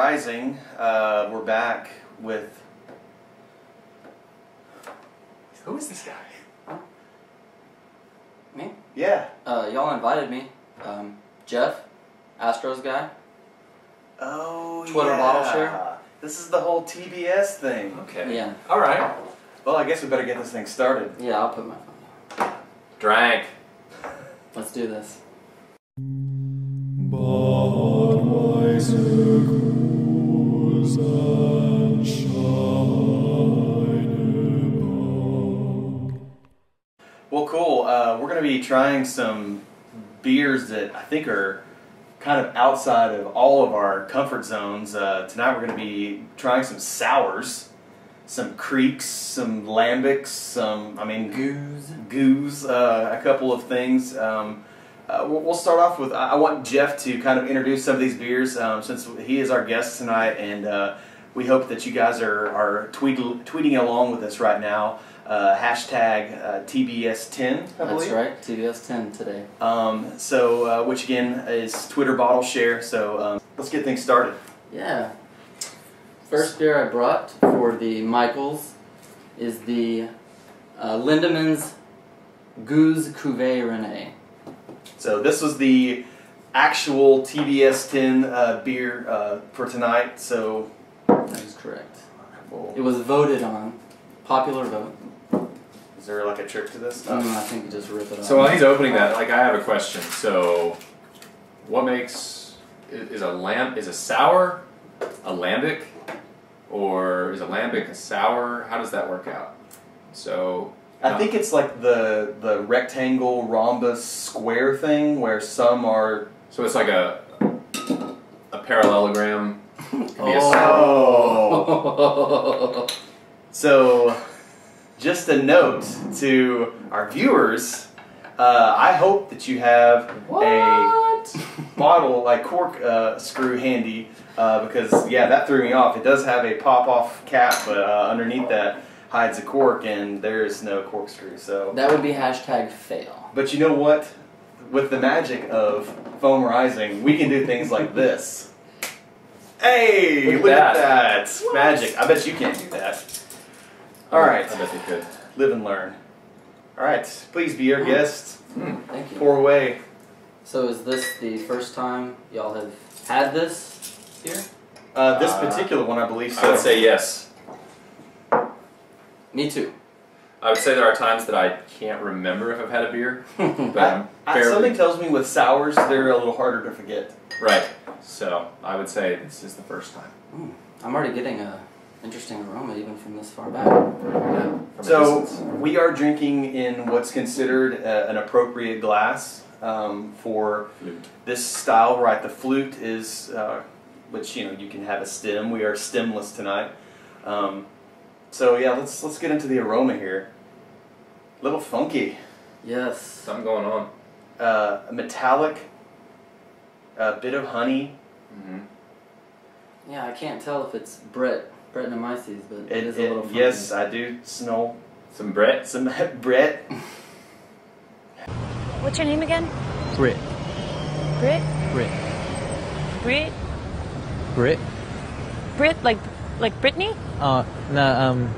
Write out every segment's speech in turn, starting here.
Rising. We're back with... Who is this guy? Huh? Me? Yeah. Y'all invited me. Jeff, Astros guy. Oh, Twitter bottle share. This is the whole TBS thing. Okay. Yeah. All right. Well, I guess we better get this thing started. Yeah, I'll put my phone down. Drank. Let's do this. Well, cool. We're going to be trying some beers that I think are kind of outside of all of our comfort zones. Tonight we're going to be trying some sours, some creeks, some lambics, some, goose, a couple of things. We'll start off with, I want Jeff to kind of introduce some of these beers since he is our guest tonight, and we hope that you guys are tweeting along with us right now. Hashtag TBS10, I believe. That's right, TBS10 today. Which again is Twitter bottle share, so let's get things started. Yeah. First beer I brought for the Michaels is the Lindemans Goose Cuvée Rene. So this was the actual TBS10 beer for tonight, so... That is correct. It was voted on. Popular vote. Is there like a trick to this? I think you just rip it off. So while he's opening that, like, I have a question. So, what makes is a sour a lambic, or is a lambic a sour? How does that work out? So I think it's like the rectangle, rhombus, square thing where some are. So it's like a parallelogram. Oh. So, just a note to our viewers, I hope that you have a bottle, like cork screw handy, because, yeah, that threw me off. It does have a pop-off cap, but underneath that hides a cork, and there's no corkscrew. So that would be hashtag fail. But you know what? With the magic of Foam Rising, we can do things like this. Hey, look at that. What? Magic. I bet you can't do that. All right. I bet you could. Live and learn. All right. Please be our guest. Thank you. Pour away. So is this the first time y'all have had this here? This particular one, I believe so. I would say yes. Me too. I would say there are times that I can't remember if I've had a beer. But something tells me with sours, they're a little harder to forget. Right. So I would say this is the first time. I'm already getting a interesting aroma even from this far back. Yeah, so we are drinking in what's considered an appropriate glass for flute. This style, right? The flute is, which you can have a stem. We are stemless tonight. So yeah, let's get into the aroma here. A little funky. Yes. Something going on. Metallic. A bit of honey. Yeah, I can't tell if it's Brettanomyces, but it is a little funky. Yes, I do smell some Brett. Some Brett. What's your name again? Brit. Brit? Brit. Brit? Brit. Brit, like Brittany? No,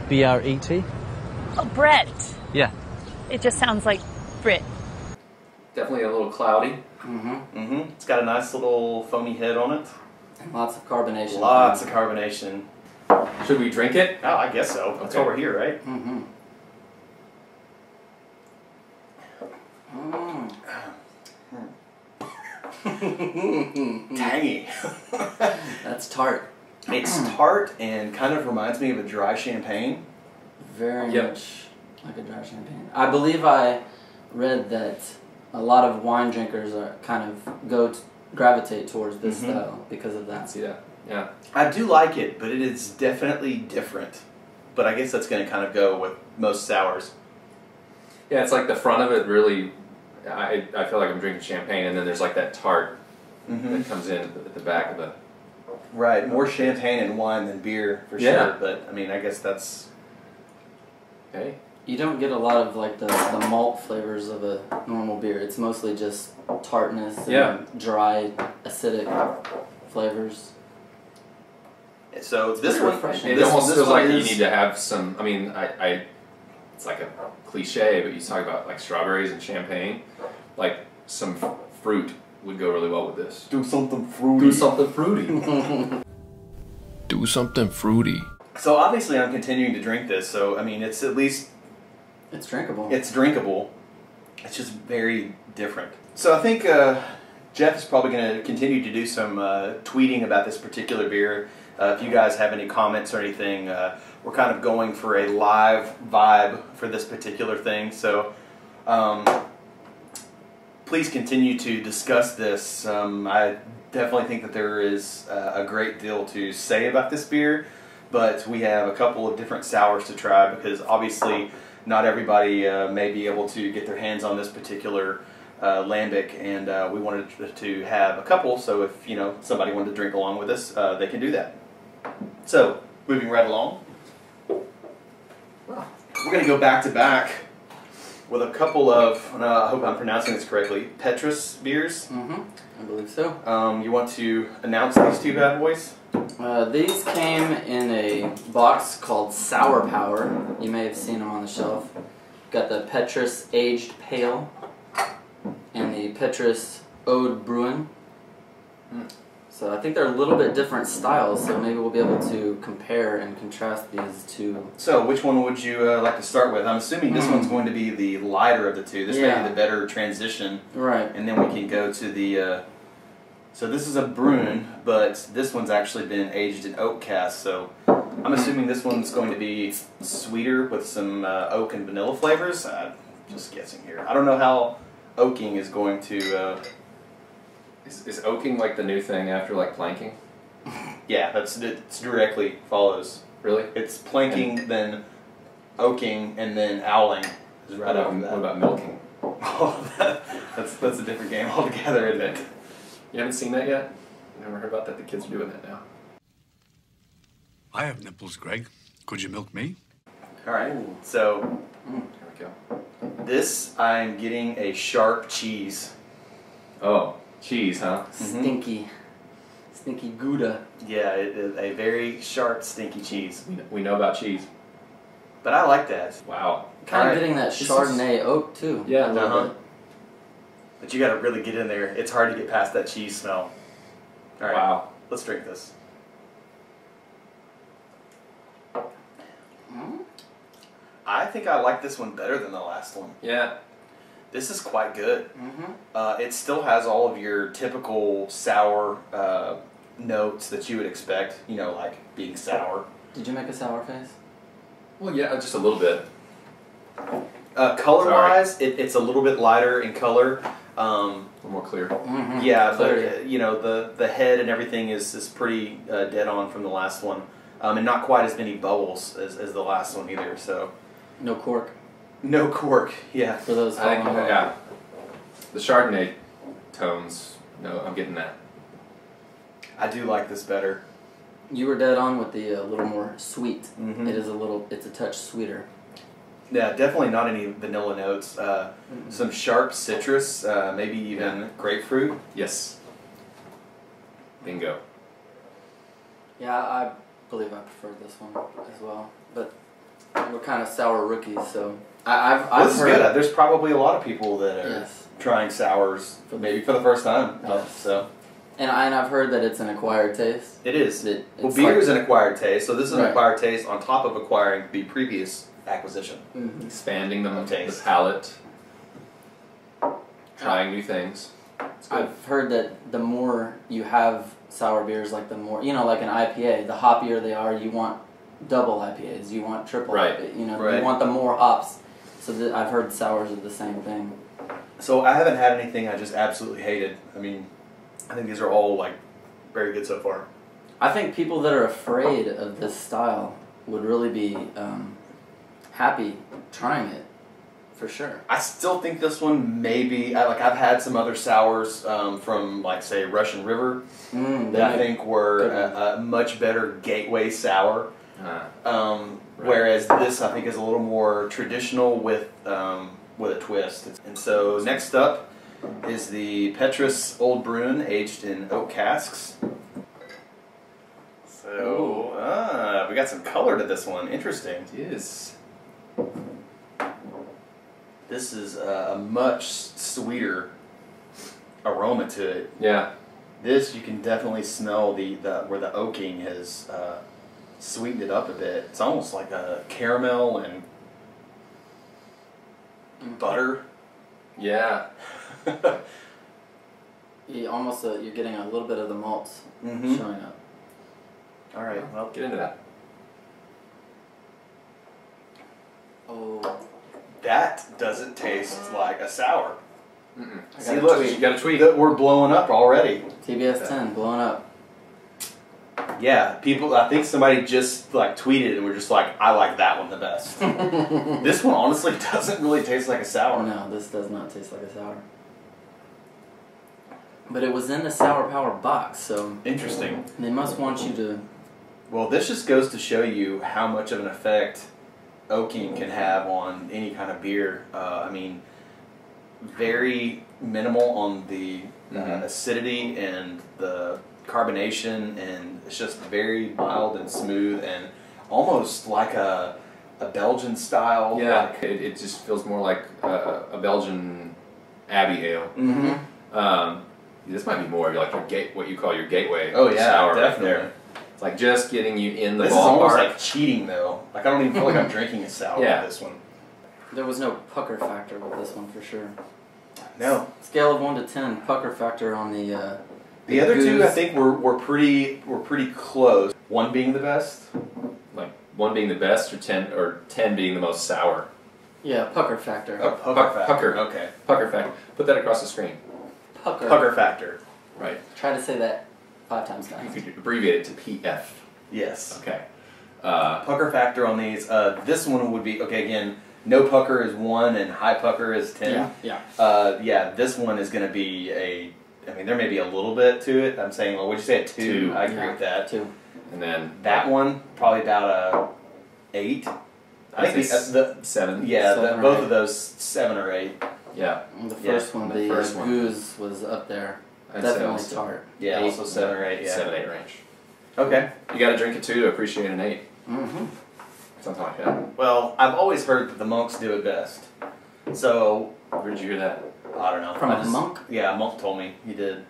B-R-E-T. Oh, Brett. Yeah. It just sounds like Brit. Definitely a little cloudy. It's got a nice little foamy head on it. And lots of carbonation. Lots of carbonation. Should we drink it? Oh, I guess so. That's why we're here, right? Tangy. That's tart. It's tart and kind of reminds me of a dry champagne. Very much like a dry champagne. I believe I read that a lot of wine drinkers are kind of gravitate towards this style because of that. I see that. Yeah. I do like it, but it is definitely different. But I guess that's going to kind of go with most sours. Yeah, it's like the front of it really, I feel like I'm drinking champagne, and then there's like that tart that comes in at the back of the... Right, more champagne and wine than beer, for sure. But, I mean, I guess that's... Okay. You don't get a lot of like the malt flavors of a normal beer. It's mostly just tartness and dry, acidic flavors. So this pretty one, refreshing. It this- almost this feels one like you is- need to have some. I mean, it's like a cliche, but you talk about like strawberries and champagne. Like some fruit would go really well with this. do something fruity. Do something fruity. Do something fruity. So obviously, I'm continuing to drink this. So I mean, it's at least It's drinkable. it's drinkable. It's just very different. So I think Jeff is probably going to continue to do some tweeting about this particular beer. If you guys have any comments or anything, we're kind of going for a live vibe for this particular thing. So please continue to discuss this. I definitely think that there is a great deal to say about this beer, but we have a couple of different sours to try because obviously not everybody may be able to get their hands on this particular lambic, and we wanted to have a couple, so if somebody wanted to drink along with us, they can do that. So, moving right along, we're going to go back to back with a couple of, I hope I'm pronouncing this correctly, Petrus beers. I believe so. You want to announce these two bad boys? These came in a box called Sour Power. You may have seen them on the shelf. Got the Petrus Aged Pale and the Petrus Ode Bruin. So I think they're a little bit different styles, so maybe we'll be able to compare and contrast these two. So, which one would you like to start with? I'm assuming this one's going to be the lighter of the two. This may Yeah. be the better transition. Right. And then we can go to the, so this is a Bruin, but this one's actually been aged in oak cask, so I'm assuming this one's going to be sweeter with some oak and vanilla flavors. Just guessing here. I don't know how oaking is going to, Is oaking like the new thing after like planking? yeah, it's directly follows. Really? It's planking, then oaking, and then owling is right after that. What about milking? Oh, that's a different game altogether, isn't it? You haven't seen that yet? Never heard about that? The kids are doing that now. I have nipples, Greg. Could you milk me? All right. So There we go. this, I'm getting a sharp cheese. Oh, cheese, huh? Stinky Gouda. Yeah, it is a very sharp, stinky cheese. We know about cheese. But I like that. Wow. Kind Alright. of getting that This is- Chardonnay oak too. Yeah, a little uh-huh. bit. But you got to really get in there. It's hard to get past that cheese smell. All right. Wow. Let's drink this. I think I like this one better than the last one. Yeah. This is quite good. Mm-hmm. It still has all of your typical sour notes that you would expect, like being sour. Did you make a sour face? Well, yeah, just a little bit. Color-wise, it's a little bit lighter in color. A little more clear. Mm-hmm. Yeah, Clarity. but the head and everything is pretty dead on from the last one, and not quite as many bubbles as the last one either. So No cork no cork. Yeah. for those. I think, following along. yeah. The Chardonnay tones, no, I'm getting that. I do like this better. You were dead on with the little more sweet. Mhm. It's a touch sweeter. Yeah, definitely not any vanilla notes. Some sharp citrus, maybe even grapefruit. Yes. Bingo. Yeah, I believe I prefer this one as well. But we're kind of sour rookies, so I've This is heard. good. There's probably a lot of people that are Yes. trying sours, maybe for the first time. Yes. So And I've heard that it's an acquired taste. it is. That Well, it's beer like- is an acquired taste, so this is an Right. acquired taste on top of acquiring the previous acquisition. Mhm. Expanding the Taste. palate. Trying new things. It's good. I've heard that the more you have sour beers, like the more, like an IPA, the hoppier they are, you want double IPAs, you want triple Right. IPA, Right. you want the more hops. So I've heard sours are the same thing. So I haven't had anything I just absolutely hated. I mean, I think these are all like very good so far. I think people that are afraid of this style would really be happy trying it, for sure. I still think this one maybe I've had some other sours from like say Russian River that I think were Good one. a much better gateway sour. Whereas this I think is a little more traditional with a twist. And so next up is the Petrus Old Bruin aged in oak casks. So got some color to this one. Interesting. It is. This is a much sweeter aroma to it. Yeah. This you can definitely smell the where the oaking has sweetened it up a bit. It's almost like a caramel and butter. Yeah. You almost you're getting a little bit of the malts Mm-hmm. showing up. All right. Well, Get into that. Oh, that doesn't taste like a sour. Mm-mm. I See, got a look, tweet. You got a tweet. we're blowing up already. TBS 10 blowing up. Yeah, people. I think somebody just like tweeted and we're just like, I like that one the best. This one honestly doesn't really taste like a sour. No, this does not taste like a sour. But it was in the Sour Power box, so Interesting. they must want you to. Well, this just goes to show you how much of an effect oaking can have on any kind of beer. I mean, very minimal on the acidity and the carbonation, and it's just very mild and smooth and almost like a Belgian style. Yeah, like- it just feels more like a Belgian Abbey ale. Mhm. This might be more of like your what you call your gateway. Oh yeah, sour right definitely. there. It's like just getting you in the This is almost ballpark. like cheating though. Like I don't even feel like I'm drinking a sour Yeah. with this one. There was no pucker factor with this one for sure. No. Scale of 1 to 10, pucker factor on the. The other two, I goose. think, were pretty close. One being the best. like 1 being the best, or 10 being the most sour. Yeah, pucker factor. Oh, pucker factor. pucker. Okay. Pucker factor. Put that across the screen. Pucker. Pucker factor. Right. Try to say that 5 times You fast. could abbreviate it to PF. Yes. Okay. Pucker factor on these. This one would be okay. Again, no pucker is 1 and high pucker is 10. Yeah. Yeah. This one is going to be a. I mean, there may be a little bit to it. I'm saying, well, would you say a 2? 2. I agree with that. 2. And then That one probably about a 8. I think the 7. yeah, 7 or both 8. of those 7 or 8. Yeah. The Yeah, first one, the the first one. goose was up there. I'd say Definitely also tart. Yeah, 8, also 7 or 8. Yeah. 7, 8 range. Okay. You got to drink it too to appreciate an 8. Mm-hmm. Something like that. Well, I've always heard that the monks do it best. So Where did you hear that? I don't know. From I a monk? Yeah, a monk told me he did.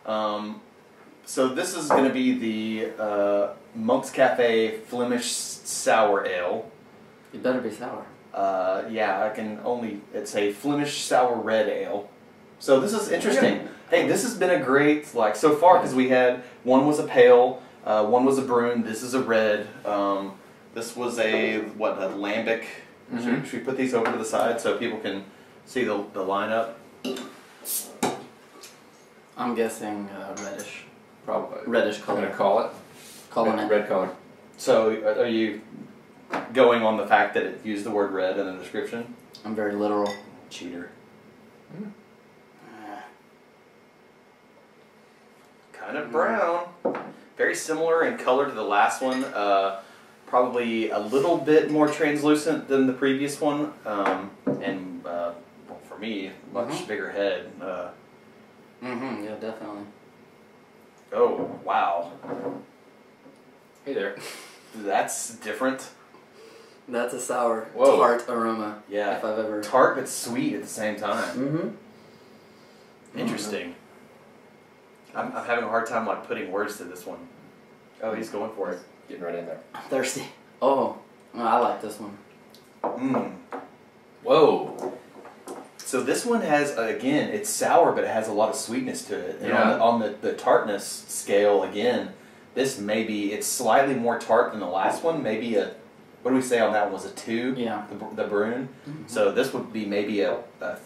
So this is going to be the Monk's Cafe Flemish Sour Ale. It better be sour. Yeah, I can only. It's a Flemish Sour Red Ale. So this is interesting. Hey, this has been a great so far because we had one was a pale, one was a brune. This is a red. This was a lambic. Should we put these over to the side so people can see the lineup? I'm guessing reddish. Probably. Reddish I'm color. going to call it. Calling it. Red color. So are you going on the fact that it used the word red in the description? I'm very literal. Cheater. Kind of brown. Very similar in color to the last one. Probably a little bit more translucent than the previous one. And well, for me, much bigger head. Mm-hmm. Yeah, definitely. Oh, wow. Hey there. That's different. That's a sour, Whoa. tart aroma. Yeah. If I've ever. Tart but sweet at the same time. Mm-hmm. Interesting. I'm having a hard time putting words to this one. Oh, he's going for it. Getting right in there. I'm thirsty. Oh, I like this one. Mmm. Whoa. So this one has, again, it's sour, but it has a lot of sweetness to it. And Yeah. on the tartness scale, again, this it's slightly more tart than the last one. Maybe what do we say on that one? Was a 2? Yeah. The brune. So this would be maybe a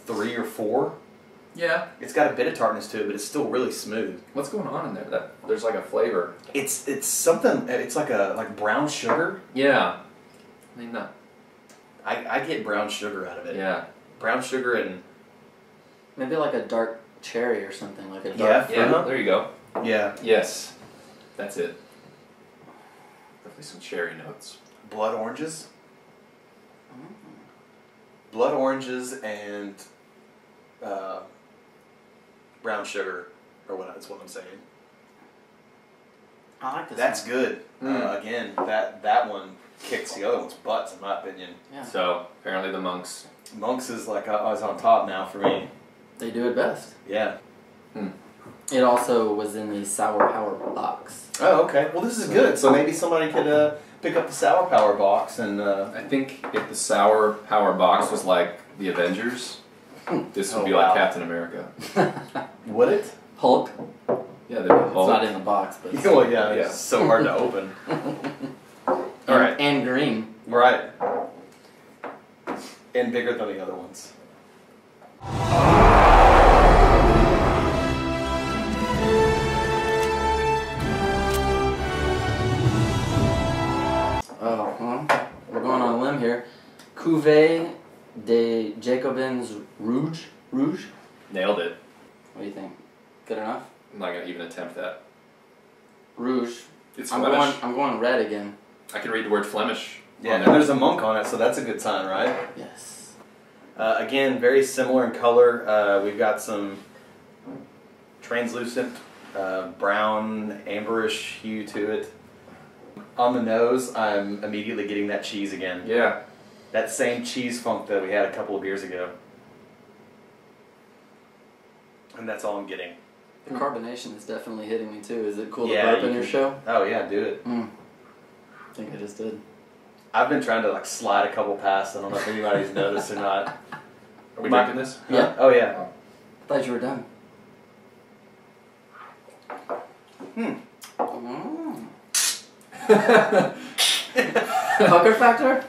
3 or 4. Yeah. It's got a bit of tartness to it, but it's still really smooth. What's going on in there? There's like a flavor. It's something, it's like brown sugar. Yeah. I mean, not. I get brown sugar out of it. Yeah. Brown sugar and... Maybe like a dark cherry or something. Like a dark. Yeah. Yeah. There you go. Yeah. Yes. That's it. Definitely some cherry notes. Blood oranges. Blood oranges and brown sugar, or that's what I'm saying. I like this. That's one. good. Again, that one kicks the other one's butts, in my opinion. Yeah. So apparently the monks. Monks is like always on top now for me. They do it best. Yeah. It also was in the Sour Power box. Oh, okay. Well, this is good. So maybe somebody could pick up the Sour Power box and. I think if the Sour Power box was like the Avengers, this would Oh, be wow. like Captain America. Would it? Hulk. Yeah, there'd be It's Hulk. not in the box, but Well, yeah. Yeah. It's so hard to open. All right. and green. Right. And bigger than the other ones. Oh, well, we're going on a limb here. Cuvée de Jacobins Rouge. Rouge. Nailed it. What do you think? Good enough. I'm not gonna even attempt that. Rouge. It's I'm Flemish. going red again. I can read the word Flemish. Yeah, on and there. there's a monk on it, so that's a good sign, right? Yes. Again, very similar in color. We've got some translucent brown, amberish hue to it. On the nose, I'm immediately getting that cheese again. Yeah. That same cheese funk that we had a couple of years ago. And that's all I'm getting. The carbonation is definitely hitting me too. Is it cool to Yeah, burp you in your can- show? Oh yeah, do it. I think I just did. I've been trying to like slide a couple past. I don't know if anybody's noticed or not. Are we My- drinking this? Yeah. Oh yeah. I thought you were done. Mm. Pucker factor?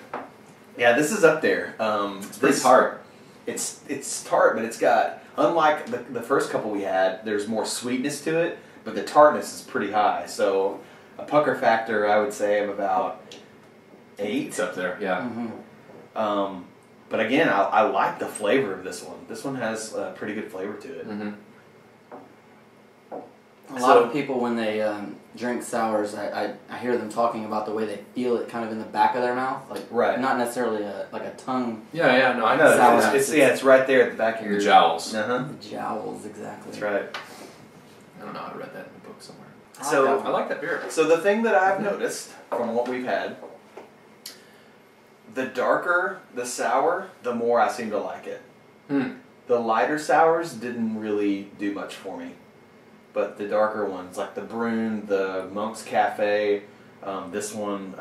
Yeah, this is up there. It's pretty tart. It's tart, but it's got, unlike the first couple we had, there's more sweetness to it, but the tartness is pretty high. So a pucker factor, I would say I'm about 8. It's up there. Yeah. Mm-hmm. But again, I like the flavor of this one. This one has a pretty good flavor to it. Mm-hmm. A lot of people, when they drink sours, I hear them talking about the way they feel it kind of in the back of their mouth. Like, Right. not necessarily like a tongue. Yeah, yeah. No, I No, know. Sour. it's right there at the back of The your jowls. Uh-huh. Jowls, exactly. That's right. I don't know. I read that in a book somewhere. So I like that beer. So the thing that I've noticed from what we've had, the darker the sour, the more I seem to like it. The lighter sours didn't really do much for me. But the darker ones, like the Brune, the Monk's Cafe, this one,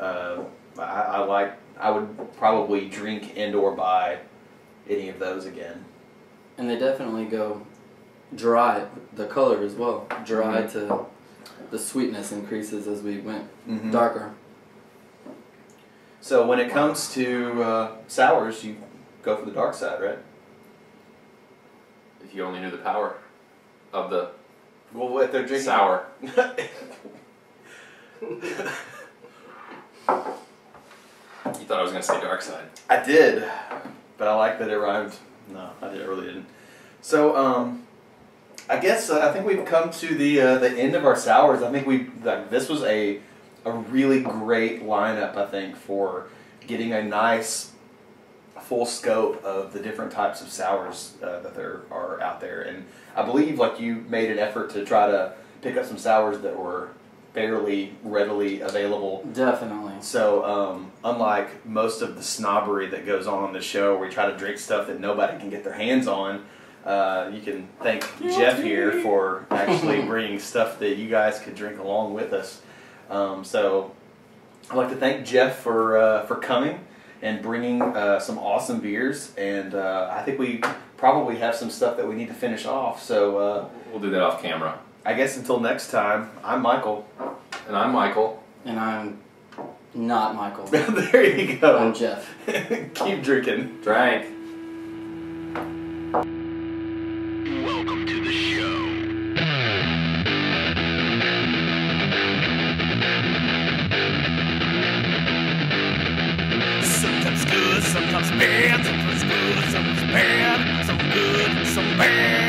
I like. I would probably drink and or buy any of those again. And they definitely go dry, the color as well. Dry to the sweetness increases as we went darker. So when it comes to sours, you go for the dark side, right? If you only knew the power of the Well, what they're drinking sour. You thought I was going to say dark side. I did, but I like that it rhymed. No, I really didn't. So, I guess I think we've come to the end of our sours. I think this was a really great lineup. I think for getting a nice full scope of the different types of sours that there are out there, and I believe like you made an effort to try to pick up some sours that were fairly readily available. Definitely. So, unlike most of the snobbery that goes on this show, where we try to drink stuff that nobody can get their hands on, you can thank Jeff here for actually bringing stuff that you guys could drink along with us. So, I'd like to thank Jeff for coming and bringing some awesome beers, and I think we probably have some stuff that we need to finish off. So, We'll do that off camera. I guess until next time, I'm Michael. And I'm Michael. And I'm not Michael. There you go. I'm Jeff. Keep drinking. Drank. Welcome to the show. Sometimes good, sometimes bad, sometimes good, sometimes bad, some good, some bad.